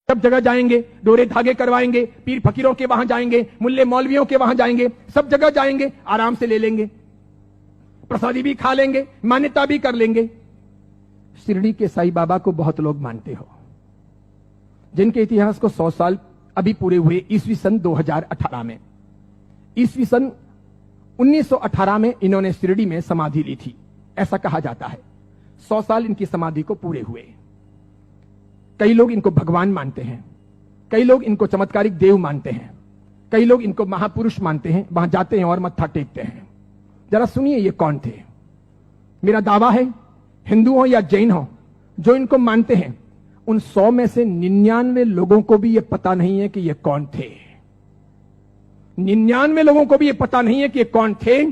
सब जगह जाएंगे, डोरे धागे करवाएंगे, पीर फकीरों के वहां जाएंगे, मुल्ले मौलवियों के वहां जाएंगे, सब जगह जाएंगे, आराम से ले लेंगे, प्रसादी भी खा लेंगे, मान्यता भी कर लेंगे। शिरडी के साईं बाबा को बहुत लोग मानते हो, जिनके इतिहास को 100 साल अभी पूरे हुए ईस्वी सन 2018 में। ईस्वी सन 1918 में इन्होंने शिरडी में समाधि ली थी, ऐसा कहा जाता है। 100 साल इनकी समाधि को पूरे हुए। कई लोग इनको भगवान मानते हैं, कई लोग इनको चमत्कारिक देव मानते हैं, कई लोग इनको महापुरुष मानते हैं, वहां जाते हैं और मत्था टेकते हैं। जरा सुनिए ये कौन थे। मेरा दावा है, हिंदू हो या जैन हो, जो इनको मानते हैं, उन 100 में से 99 लोगों को भी ये पता नहीं है कि ये कौन थे। 99 लोगों को भी ये पता नहीं है कि ये कौन थे,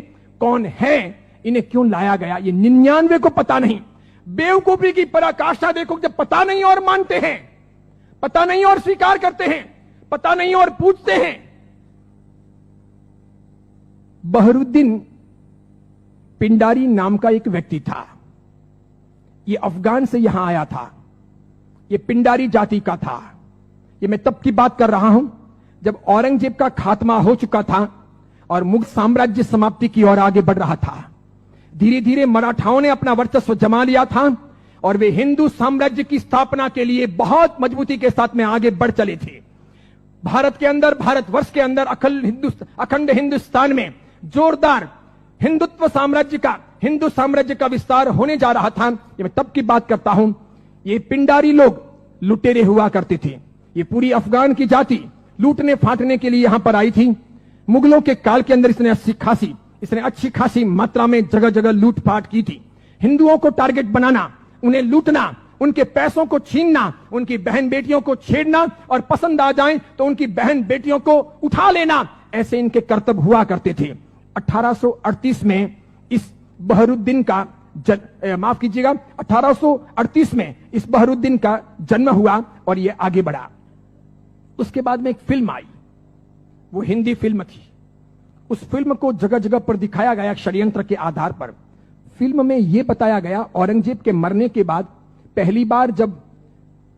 कौन है, इन्हें क्यों लाया गया, ये 99 को पता नहीं। बेवकूफी की पराकाष्ठा देखो, जब पता नहीं और मानते हैं, पता नहीं और स्वीकार करते हैं, पता नहीं और पूछते हैं। बहरुद्दीन पिंडारी नाम का एक व्यक्ति था, ये अफगान से यहां आया था, ये पिंडारी जाति का था। ये मैं तब की बात कर रहा हूं जब औरंगजेब का खात्मा हो चुका था और मुगल साम्राज्य समाप्ति की ओर आगे बढ़ रहा था। धीरे धीरे मराठाओं ने अपना वर्चस्व जमा लिया था और वे हिंदू साम्राज्य की स्थापना के लिए बहुत मजबूती के साथ में आगे बढ़ चले थे। भारत के अंदर, भारतवर्ष के अंदर, अखंड हिंदुस्तान में जोरदार हिंदुत्व साम्राज्य का, हिंदू साम्राज्य का विस्तार होने जा रहा था। ये मैं तब की बात करता हूं। ये पिंडारी लोग लुटेरे हुआ करते थे। ये पूरी अफगान की जाति लूटने फाटने के लिए यहां पर आई थी। मुगलों के काल के अंदर इसने अच्छी खासी मात्रा में जगह जगह लूटपाट की थी। हिंदुओं को टारगेट बनाना, उन्हें लूटना, उनके पैसों को छीनना, उनकी बहन बेटियों को छेड़ना और पसंद आ जाए तो उनकी बहन बेटियों को उठा लेना, ऐसे इनके कर्तव्य हुआ करते थे। 1838 में इस बहरुद्दीन का माफ कीजिएगा, 1838 में इस बहरुद्दीन का जन्म हुआ और यह आगे बढ़ा। उसके बाद में एक फिल्म आई, वो हिंदी फिल्म थी। उस फिल्म को जगह जगह पर दिखाया गया षड्यंत्र के आधार पर। फिल्म में यह बताया गया, औरंगजेब के मरने के बाद पहली बार जब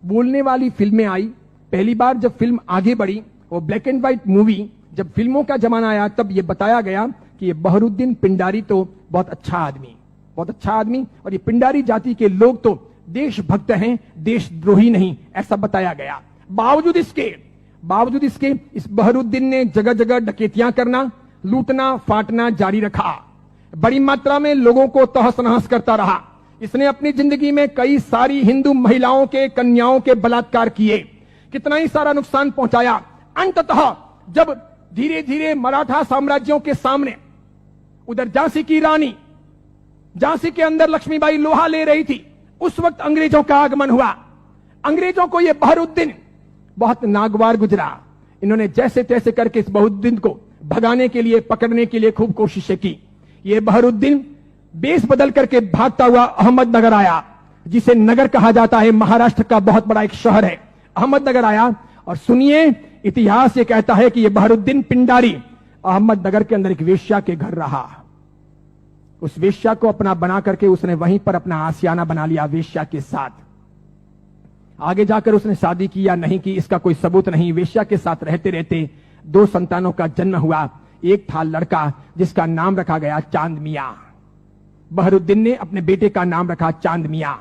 बोलने वाली फिल्में आई, पहली बार जब फिल्म आगे बढ़ी, वो ब्लैक एंड व्हाइट मूवी, जब फिल्मों का जमाना आया, तब यह बताया गया कि ये बहरुद्दीन पिंडारी तो बहुत अच्छा आदमी, बहुत अच्छा आदमी, और ये पिंडारी जाति के लोग तो देशभक्त हैं, देशद्रोही नहीं, ऐसा बताया गया। बावजूद इसके इस बहरुद्दीन ने जगह जगह डकैतियां करना, लूटना फाटना जारी रखा। बड़ी मात्रा में लोगों को तहस नहस करता रहा। इसने अपनी जिंदगी में कई सारी हिंदू महिलाओं के, कन्याओं के बलात्कार किए, कितना ही सारा नुकसान पहुंचाया। अंततः जब धीरे धीरे मराठा साम्राज्यों के सामने, उधर झांसी की रानी, झांसी के अंदर लक्ष्मीबाई लोहा ले रही थी, उस वक्त अंग्रेजों का आगमन हुआ। अंग्रेजों को यह बहरुद्दीन बहुत नागवार गुजरा। इन्होंने जैसे तैसे करके इस बहरुद्दीन को भगाने के लिए, पकड़ने के लिए खूब कोशिशें की। यह बहरुद्दीन बेस बदल करके भागता हुआ अहमदनगर आया, जिसे नगर कहा जाता है, महाराष्ट्र का बहुत बड़ा एक शहर है। अहमदनगर आया और सुनिए, इतिहास ये कहता है कि यह बहरुद्दीन पिंडारी अहमदनगर के अंदर एक वेश्या के घर रहा। उस वेश्या को अपना बना करके उसने वहीं पर अपना आशियाना बना लिया वेश्या के साथ। आगे जाकर उसने शादी की या नहीं की, इसका कोई सबूत नहीं। वेश्या के साथ रहते रहते 2 संतानों का जन्म हुआ। एक था लड़का जिसका नाम रखा गया चांद मियां। बहरुद्दीन ने अपने बेटे का नाम रखा चांद मियां।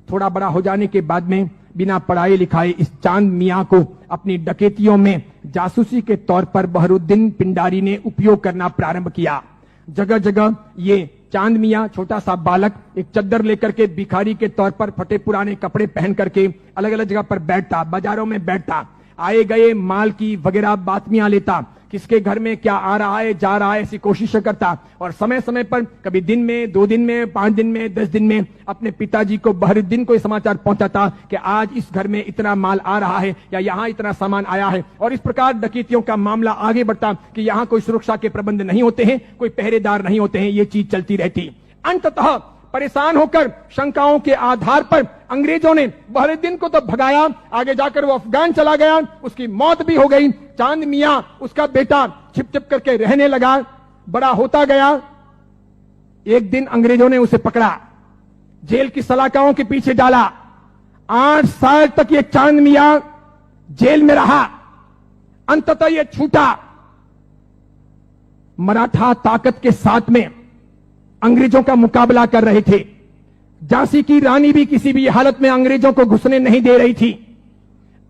थोड़ा बड़ा हो जाने के बाद में बिना पढ़ाए लिखाए इस चांद मियां को अपनी डकैतियों में जासूसी के तौर पर बहरुद्दीन पिंडारी ने उपयोग करना प्रारंभ किया। जगह जगह ये चांद मियां, छोटा सा बालक, एक चद्दर लेकर के भिखारी के तौर पर फटे पुराने कपड़े पहन करके अलग अलग जगह पर बैठता, बाजारों में बैठता, आए गए माल की वगैरह बातमियां लेता, किसके घर में क्या आ रहा है जा रहा है ऐसी कोशिश करता, और समय समय पर कभी दिन में, 2 दिन में, 5 दिन में, 10 दिन में अपने पिताजी को, बहरुद्दीन को समाचार पहुंचाता कि आज इस घर में इतना माल आ रहा है या यहां इतना सामान आया है। और इस प्रकार डकैतियों का मामला आगे बढ़ता कि यहां कोई सुरक्षा के प्रबंध नहीं होते हैं, कोई पहरेदार नहीं होते हैं, ये चीज चलती रहती। अंततः परेशान होकर शंकाओं के आधार पर अंग्रेजों ने बहरुद्दीन को तो भगाया, आगे जाकर वो अफगान चला गया, उसकी मौत भी हो गई। चांद मियां, उसका बेटा, छिप छिप करके रहने लगा, बड़ा होता गया। एक दिन अंग्रेजों ने उसे पकड़ा, जेल की सलाखाओं के पीछे डाला। 8 साल तक ये चांद मियां जेल में रहा, अंततः यह छूटा। मराठा ताकत के साथ में अंग्रेजों का मुकाबला कर रहे थे। झांसी की रानी भी किसी भी हालत में अंग्रेजों को घुसने नहीं दे रही थी।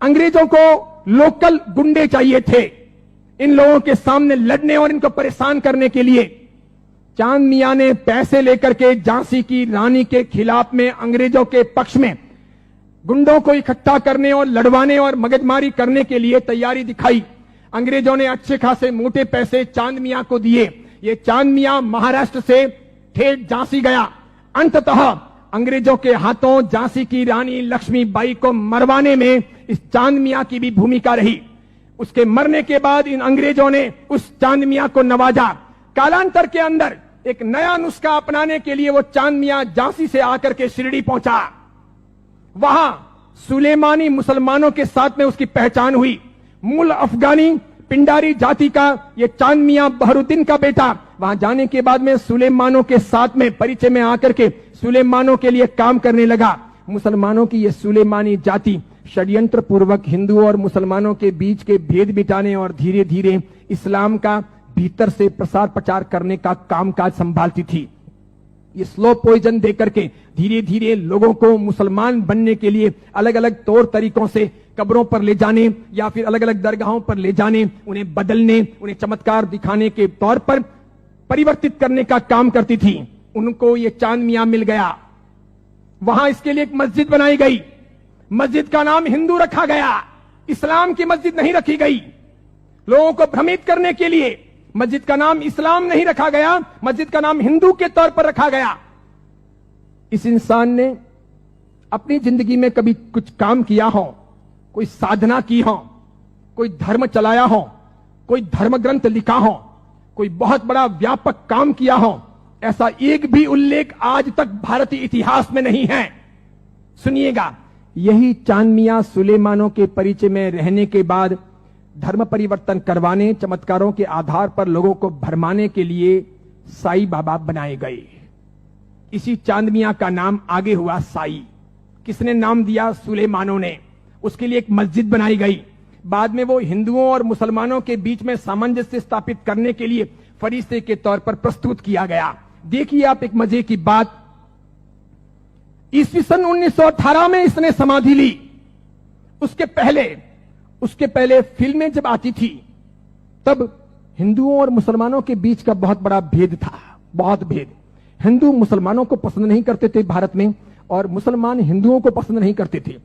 अंग्रेजों को लोकल गुंडे चाहिए थे इन लोगों के सामने लड़ने और इनको परेशान करने के लिए। चांद मियां ने पैसे लेकर के झांसी की रानी के खिलाफ में अंग्रेजों के पक्ष में गुंडों को इकट्ठा करने और लड़वाने और मगजमारी करने के लिए तैयारी दिखाई। अंग्रेजों ने अच्छे खासे मोटे पैसे चांद मियां को दिए। ये चांद मियां महाराष्ट्र से ठेठ झांसी गया। अंततः अंग्रेजों के हाथों झांसी की रानी लक्ष्मीबाई को मरवाने में इस चांद मियां की भी भूमिका रही। उसके मरने के बाद इन अंग्रेजों ने उस चांद मियां को नवाजा। कालांतर के अंदर एक नया नुस्खा अपनाने के लिए वो चांद मियां झांसी से आकर के शिरडी पहुंचा। वहां सुलेमानी मुसलमानों के साथ में उसकी पहचान हुई। मूल अफगानी पिंडारी जाति का ये चांद मियां बहरुद्दीन का बेटा वहां जाने के बाद में सुलेमानों के साथ में परिचय में आकर के सुलेमानों के लिए काम करने लगा। मुसलमानों की ये सुलेमानी जाति षड्यंत्र पूर्वक हिंदुओं और मुसलमानों के बीच के भेद मिटाने और धीरे धीरे इस्लाम का भीतर से प्रसार प्रचार करने का कामकाज संभालती थी। ये स्लो पॉइजन देकर के धीरे धीरे लोगों को मुसलमान बनने के लिए अलग अलग तौर तरीकों से कब्रों पर ले जाने या फिर अलग अलग दरगाहों पर ले जाने, उन्हें बदलने, उन्हें चमत्कार दिखाने के तौर पर परिवर्तित करने का काम करती थी। उनको ये चांद मियां मिल गया। वहां इसके लिए एक मस्जिद बनाई गई। मस्जिद का नाम हिंदू रखा गया, इस्लाम की मस्जिद नहीं रखी गई। लोगों को भ्रमित करने के लिए मस्जिद का नाम इस्लाम नहीं रखा गया, मस्जिद का नाम हिंदू के तौर पर रखा गया। इस इंसान ने अपनी जिंदगी में कभी कुछ काम किया हो, कोई साधना की हो, कोई धर्म चलाया हो, कोई धर्म ग्रंथ लिखा हो, कोई बहुत बड़ा व्यापक काम किया हो, ऐसा एक भी उल्लेख आज तक भारतीय इतिहास में नहीं है। सुनिएगा, यही चांद मियां सुलेमानों के परिचय में रहने के बाद धर्म परिवर्तन करवाने, चमत्कारों के आधार पर लोगों को भरमाने के लिए साई बाबा बनाए गए। इसी चांद मियां का नाम आगे हुआ साई। किसने नाम दिया? सुलेमानों ने। उसके लिए एक मस्जिद बनाई गई। बाद में वो हिंदुओं और मुसलमानों के बीच में सामंजस्य स्थापित करने के लिए फरिश्ते के तौर पर प्रस्तुत किया गया। देखिए आप एक मजे की बात, ईस्वी सन 1918 में इसने समाधि ली। उसके पहले फिल्में जब आती थी तब हिंदुओं और मुसलमानों के बीच का बहुत बड़ा भेद था, बहुत भेद। हिंदू मुसलमानों को पसंद नहीं करते थे भारत में, और मुसलमान हिंदुओं को पसंद नहीं करते थे।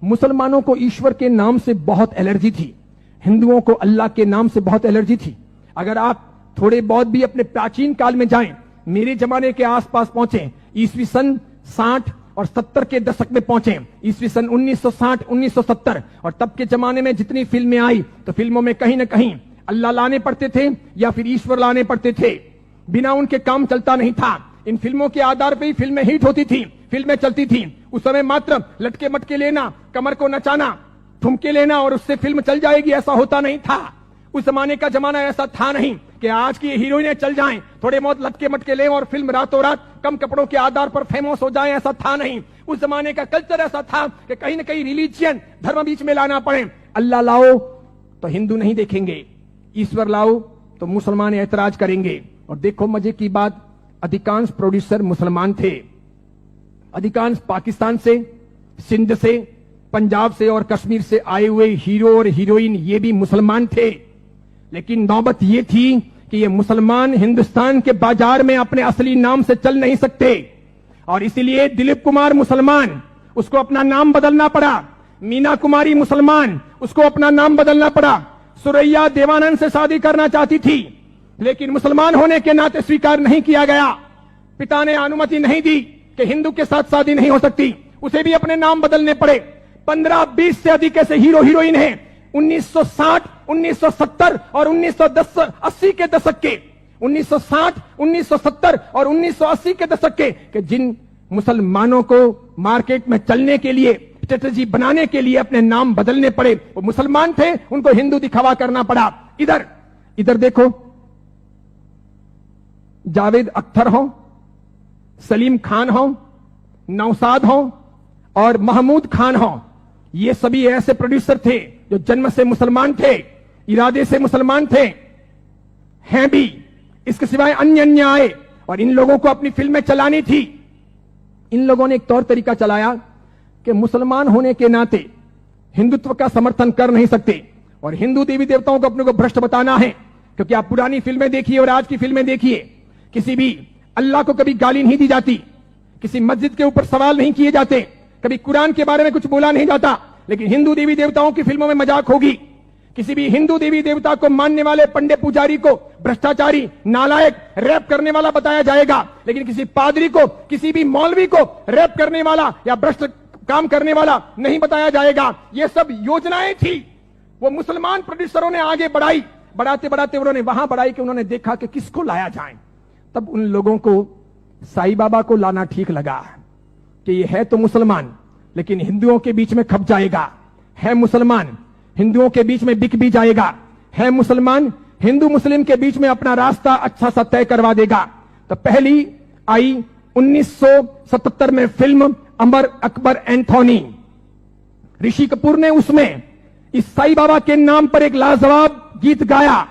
मुसलमानों को ईश्वर के नाम से बहुत एलर्जी थी, हिंदुओं को अल्लाह के नाम से बहुत एलर्जी थी। अगर आप थोड़े बहुत भी अपने प्राचीन काल में जाएं, मेरे जमाने के आसपास पहुंचे, ईस्वी सन 60 और 70 के दशक में पहुंचे, ईस्वी सन 1960 1970, और तब के जमाने में जितनी फिल्में आई तो फिल्मों में कहीं ना कहीं अल्लाह लाने पड़ते थे या फिर ईश्वर लाने पड़ते थे। बिना उनके काम चलता नहीं था। इन फिल्मों के आधार पर ही फिल्में हिट होती थी, फिल्में चलती थी। उस समय मात्र लटके मटके लेना, कमर को नचाना, ठुमके लेना और उससे फिल्म चल जाएगी, ऐसा होता नहीं था। उस जमाने का जमाना ऐसा था नहीं कि आज की हीरोइनें चल जाएं, थोड़े बहुत लटके मटके लें और फिल्म रातों रात कम कपड़ों के आधार पर फेमस हो जाए, ऐसा था नहीं। उस जमाने का कल्चर ऐसा था कि कहीं ना कहीं रिलीजियन, धर्म बीच में लाना पड़े। अल्लाह लाओ तो हिंदू नहीं देखेंगे, ईश्वर लाओ तो मुसलमान ऐतराज करेंगे। और देखो मजे की बात, अधिकांश प्रोड्यूसर मुसलमान थे। अधिकांश पाकिस्तान से, सिंध से, पंजाब से और कश्मीर से आए हुए हीरो और हीरोइन ये भी मुसलमान थे। लेकिन नौबत ये थी कि ये मुसलमान हिंदुस्तान के बाजार में अपने असली नाम से चल नहीं सकते, और इसीलिए दिलीप कुमार मुसलमान, उसको अपना नाम बदलना पड़ा। मीना कुमारी मुसलमान, उसको अपना नाम बदलना पड़ा। सुरैया देवानंद से शादी करना चाहती थी, लेकिन मुसलमान होने के नाते स्वीकार नहीं किया गया। पिता ने अनुमति नहीं दी कि हिंदू के साथ शादी नहीं हो सकती, उसे भी अपने नाम बदलने पड़े। 15-20 से अधिक ऐसे हीरो हीरोइन हैं 1960, 1970 और 1980 के दशक के, 1960, 1970 और 1980 के दशक के जिन मुसलमानों को मार्केट में चलने के लिए, स्ट्रेटेजी बनाने के लिए अपने नाम बदलने पड़े। वो मुसलमान थे, उनको हिंदू दिखावा करना पड़ा। इधर देखो, जावेद अख्तर हो, सलीम खान हो, नौशाद हो और महमूद खान हो, ये सभी ऐसे प्रोड्यूसर थे जो जन्म से मुसलमान थे, इरादे से मुसलमान थे, हैं भी। इसके सिवाय अन्य अन्य आए और इन लोगों को अपनी फिल्में चलानी थी। इन लोगों ने एक तौर तरीका चलाया कि मुसलमान होने के नाते हिंदुत्व का समर्थन कर नहीं सकते और हिंदू देवी देवताओं को अपने को भ्रष्ट बताना है। क्योंकि आप पुरानी फिल्में देखिए और आज की फिल्में देखिए, किसी भी अल्लाह को कभी गाली नहीं दी जाती, किसी मस्जिद के ऊपर सवाल नहीं किए जाते, कभी कुरान के बारे में कुछ बोला नहीं जाता। लेकिन हिंदू देवी देवताओं की फिल्मों में मजाक होगी। किसी भी हिंदू देवी देवता को मानने वाले पंडित पुजारी को भ्रष्टाचारी, नालायक, रैप करने वाला बताया जाएगा। लेकिन किसी पादरी को, किसी भी मौलवी को रैप करने वाला या भ्रष्ट काम करने वाला नहीं बताया जाएगा। ये सब योजनाएं थी, वो मुसलमान प्रोड्यूसरों ने आगे बढ़ाई। बढ़ाते बढ़ाते उन्होंने वहां बढ़ाई कि उन्होंने देखा कि किसको लाया जाए। तब उन लोगों को साईं बाबा को लाना ठीक लगा कि ये है तो मुसलमान लेकिन हिंदुओं के बीच में खप जाएगा, है मुसलमान हिंदुओं के बीच में बिक भी जाएगा, है मुसलमान हिंदू मुस्लिम के बीच में अपना रास्ता अच्छा सा तय करवा देगा। तो पहली आई 1977 में फिल्म अमर अकबर एंथोनी। ऋषि कपूर ने उसमें इस साईं बाबा के नाम पर एक लाजवाब गीत गाया,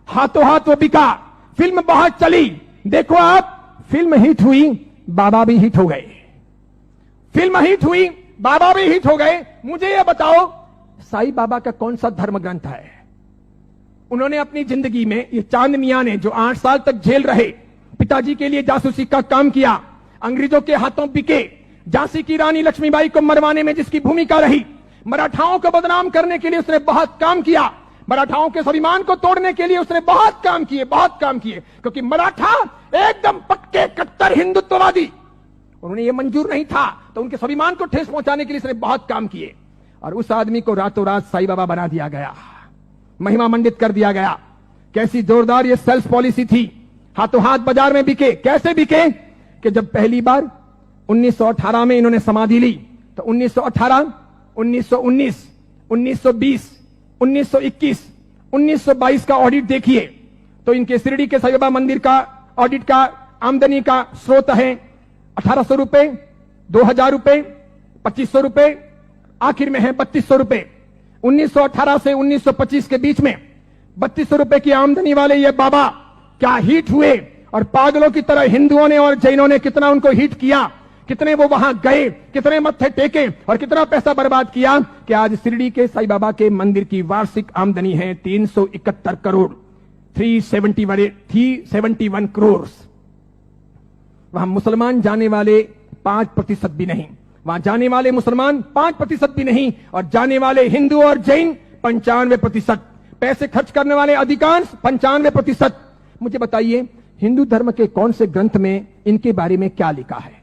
हाथों हाथ वो बिका। फिल्म बहुत चली। देखो आप, फिल्म हिट हुई, बाबा भी हिट हो गए। फिल्म हिट हुई, बाबा भी हिट हो गए। मुझे यह बताओ, साईं बाबा का कौन सा धर्म ग्रंथ है? उन्होंने अपनी जिंदगी में, ये चांद मियां ने जो 8 साल तक जेल रहे, पिताजी के लिए जासूसी का काम किया, अंग्रेजों के हाथों बिके, झांसी की रानी लक्ष्मीबाई को मरवाने में जिसकी भूमिका रही, मराठाओं को बदनाम करने के लिए उसने बहुत काम किया, मराठाओं के स्वाभिमान को तोड़ने के लिए उसने बहुत काम किए, बहुत काम किए। क्योंकि मराठा एकदम पक्के कट्टर हिंदुत्ववादी, उन्होंने ये मंजूर नहीं था, तो उनके स्वाभिमान को ठेस पहुंचाने के लिए उसने बहुत काम किए। और उस आदमी को रातों रात साईं बाबा बना दिया गया, महिमा मंडित कर दिया गया। कैसी जोरदार ये सेल्स पॉलिसी थी, हाथों हाथ बाजार में बिके। कैसे बिके कि जब पहली बार 1918 में इन्होंने समाधि ली, तो 1918, 1919, 1920, 1921, 1922 का ऑडिट देखिए तो इनके शिरडी के साईं बाबा मंदिर का ऑडिट का आमदनी का स्रोत है 1800 रुपए, 2000 रुपए, 2500 रुपए, आखिर में है 3200 रुपए। 1918 से 1925 के बीच में 3200 रुपए की आमदनी वाले ये बाबा क्या हिट हुए, और पागलों की तरह हिंदुओं ने और जैनों ने कितना उनको हिट किया, कितने वो वहां गए, कितने मत्थे टेके और कितना पैसा बर्बाद किया कि आज शिरडी के साईं बाबा के मंदिर की वार्षिक आमदनी है 371 करोड़, 371 करोड़। वहां मुसलमान जाने वाले 5% भी नहीं, वहां जाने वाले मुसलमान 5% भी नहीं, और जाने वाले हिंदू और जैन 95%, पैसे खर्च करने वाले अधिकांश 95%। मुझे बताइए, हिंदू धर्म के कौन से ग्रंथ में इनके बारे में क्या लिखा है?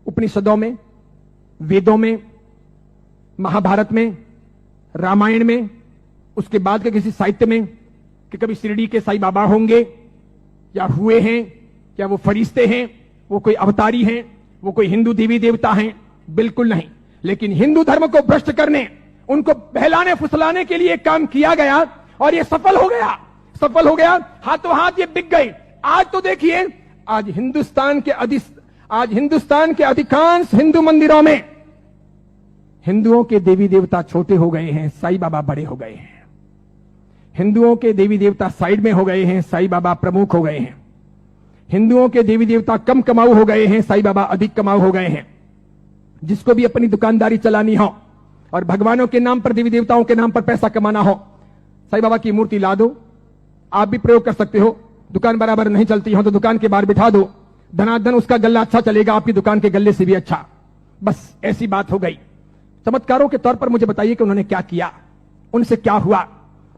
उपनिषदों में, वेदों में, महाभारत में, रामायण में, उसके बाद के किसी साहित्य में कि कभी शिरडी के साईं बाबा होंगे या हुए हैं, क्या वो फरिश्ते हैं, वो कोई अवतारी हैं, वो कोई हिंदू देवी देवता हैं? बिल्कुल नहीं। लेकिन हिंदू धर्म को भ्रष्ट करने, उनको बहलाने फुसलाने के लिए काम किया गया और ये सफल हो गया, सफल हो गया। हाथों हाथ ये बिक गए। आज तो देखिए, आज हिंदुस्तान के अधिकांश हिंदू मंदिरों में हिंदुओं के देवी देवता छोटे हो गए हैं, साईं बाबा बड़े हो गए हैं। हिंदुओं के देवी देवता साइड में हो गए हैं, साईं बाबा प्रमुख हो गए हैं। हिंदुओं के देवी देवता कम कमाऊ हो गए हैं, साईं बाबा अधिक कमाऊ हो गए हैं। जिसको भी अपनी दुकानदारी चलानी हो और भगवानों के नाम पर, देवी देवताओं के नाम पर पैसा कमाना हो, साईं बाबा की मूर्ति ला दो। आप भी प्रयोग कर सकते हो। दुकान बराबर नहीं चलती हो तो दुकान के बाहर बिठा दो, धनाधन उसका गल्ला अच्छा चलेगा, आपकी दुकान के गल्ले से भी अच्छा। बस ऐसी बात हो गई। चमत्कारों के तौर पर मुझे बताइए कि उन्होंने क्या किया, उनसे क्या हुआ?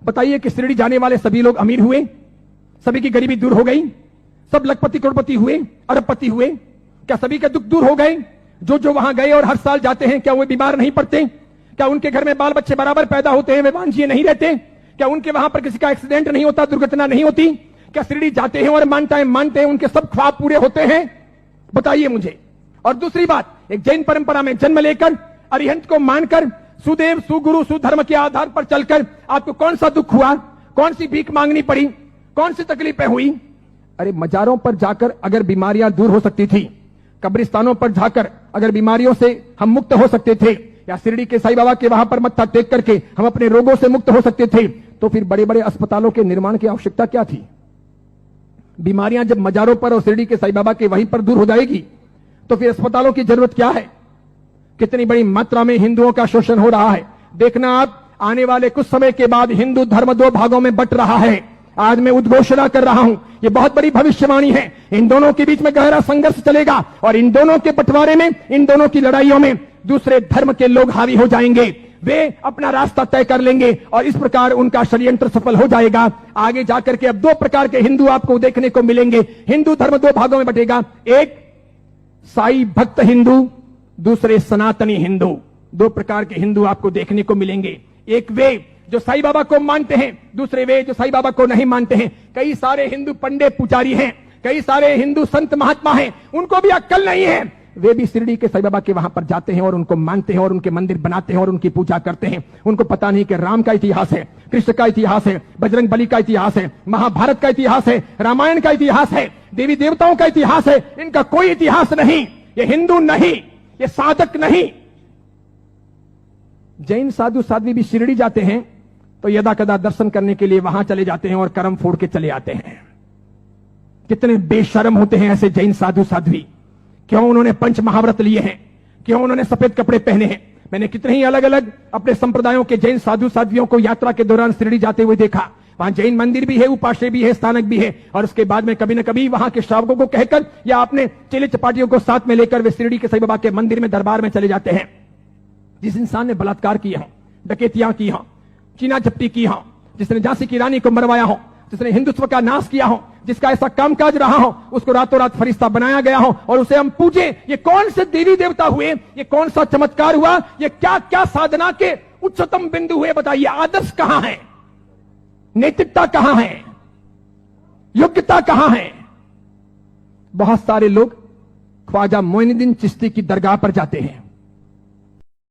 बताइए कि शिरडी जाने वाले सभी लोग अमीर हुए, सभी की गरीबी दूर हो गई, सब लखपति करोड़पति हुए, अरबपति हुए? क्या सभी के दुख दूर हो गए? जो जो वहां गए और हर साल जाते हैं, क्या वे बीमार नहीं पड़ते? क्या उनके घर में बाल बच्चे बराबर पैदा होते हैं, वे वांझिए नहीं रहते? क्या उनके वहां पर किसी का एक्सीडेंट नहीं होता, दुर्घटना नहीं होती? क्या शिरडी जाते हैं और मानते हैं उनके सब ख्वाब पूरे होते हैं? बताइए मुझे। और दूसरी बात, एक जैन परंपरा में जन्म लेकर, अरिहंत को मानकर, सुदेव सुगुरु सुधर्म के आधार पर चलकर आपको कौन सा दुख हुआ, कौन सी भीख मांगनी पड़ी, कौन सी तकलीफें हुई? अरे मजारों पर जाकर अगर बीमारियां दूर हो सकती थी, कब्रिस्तानों पर जाकर अगर बीमारियों से हम मुक्त हो सकते थे, या शिरडी के साईं बाबा के वहां पर मत्था टेक करके हम अपने रोगों से मुक्त हो सकते थे, तो फिर बड़े बड़े अस्पतालों के निर्माण की आवश्यकता क्या थी? बीमारियां जब मजारों पर और शिरडी के साईं बाबा के वहीं पर दूर हो जाएगी, तो फिर अस्पतालों की जरूरत क्या है? कितनी बड़ी मात्रा में हिंदुओं का शोषण हो रहा है। देखना आप, आने वाले कुछ समय के बाद हिंदू धर्म दो भागों में बंट रहा है। आज मैं उद्घोषणा कर रहा हूं, ये बहुत बड़ी भविष्यवाणी है। इन दोनों के बीच में गहरा संघर्ष चलेगा और इन दोनों के बंटवारे में, इन दोनों की लड़ाइयों में दूसरे धर्म के लोग हावी हो जाएंगे। वे अपना रास्ता तय कर लेंगे और इस प्रकार उनका षड्यंत्र सफल हो जाएगा। आगे जाकर के अब दो प्रकार के हिंदू आपको देखने को मिलेंगे। हिंदू धर्म दो भागों में बंटेगा, एक साई भक्त हिंदू, दूसरे सनातनी हिंदू। दो प्रकार के हिंदू आपको देखने को मिलेंगे। एक वे जो साईं बाबा को मानते हैं, दूसरे वे जो साईं बाबा को नहीं मानते हैं। कई सारे हिंदू पंडित पुजारी हैं, कई सारे हिंदू संत महात्मा हैं, उनको भी अक्ल नहीं है। वे भी शिरडी के साईं बाबा के वहां पर जाते हैं और उनको मानते हैं और उनके मंदिर बनाते हैं और उनकी पूजा करते हैं। उनको पता नहीं कि राम का इतिहास है, कृष्ण का इतिहास है, बजरंग बली का इतिहास है, महाभारत का इतिहास है, रामायण का इतिहास है, देवी देवताओं का इतिहास है। इनका कोई इतिहास नहीं। ये हिंदू नहीं, ये साधक नहीं। जैन साधु साध्वी भी शिरडी जाते हैं तो यदा कदा दर्शन करने के लिए वहां चले जाते हैं और कर्म फोड़ के चले आते हैं। कितने बेशर्म होते हैं ऐसे जैन साधु साध्वी। क्यों उन्होंने पंच महाव्रत लिए हैं? क्यों उन्होंने सफेद कपड़े पहने हैं? मैंने कितने ही अलग अलग अपने संप्रदायों के जैन साधु साध्वियों को यात्रा के दौरान शिरडी जाते हुए देखा। वहां जैन मंदिर भी है, उपाश्रय भी है, स्थानक भी है, और उसके बाद में कभी न कभी वहां के श्रावकों को कहकर या अपने चेले चपाटियों को साथ में लेकर वे शिरडी के साईं बाबा के मंदिर में दरबार में चले जाते हैं। जिस इंसान ने बलात्कार किया हो, डकैतियां की हो, चीना झपटी की हो, जिसने झांसी की रानी को मरवाया हो, जिसने हिंदुत्व का नाश किया हो, जिसका ऐसा कामकाज रहा हो, उसको रातों रात फरिश्ता बनाया गया हो और उसे हम पूजे। ये कौन से देवी देवता हुए? ये कौन सा चमत्कार हुआ? ये क्या क्या साधना के उच्चतम बिंदु हुए? बताइए, आदर्श कहां है? नैतिकता कहां है? योग्यता कहां है? बहुत सारे लोग ख्वाजा मोइनुद्दीन चिश्ती की दरगाह पर जाते हैं।